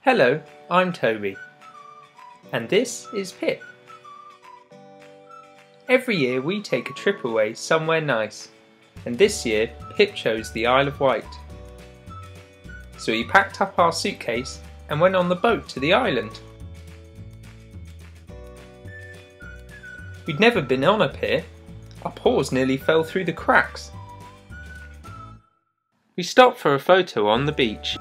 Hello, I'm Toby, and this is Pip. Every year we take a trip away somewhere nice, and this year Pip chose the Isle of Wight. So we packed up our suitcase and went on the boat to the island. We'd never been on a pier. Our paws nearly fell through the cracks. We stopped for a photo on the beach.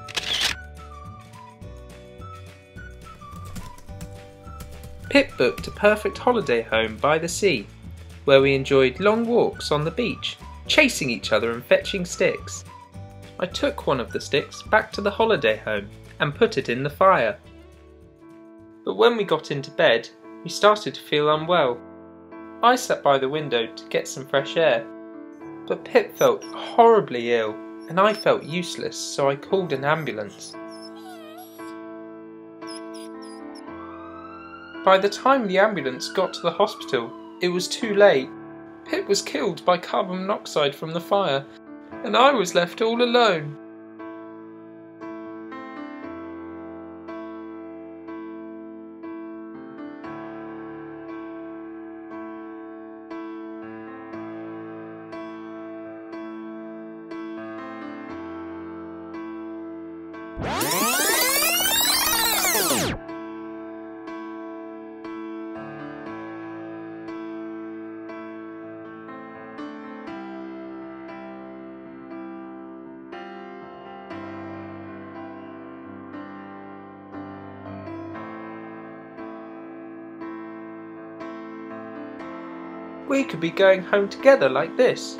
Pip booked a perfect holiday home by the sea, where we enjoyed long walks on the beach, chasing each other and fetching sticks. I took one of the sticks back to the holiday home and put it in the fire. But when we got into bed, we started to feel unwell. I sat by the window to get some fresh air, but Pip felt horribly ill and I felt useless, so I called an ambulance. By the time the ambulance got to the hospital, it was too late. Pip was killed by carbon monoxide from the fire, and I was left all alone. We could be going home together like this.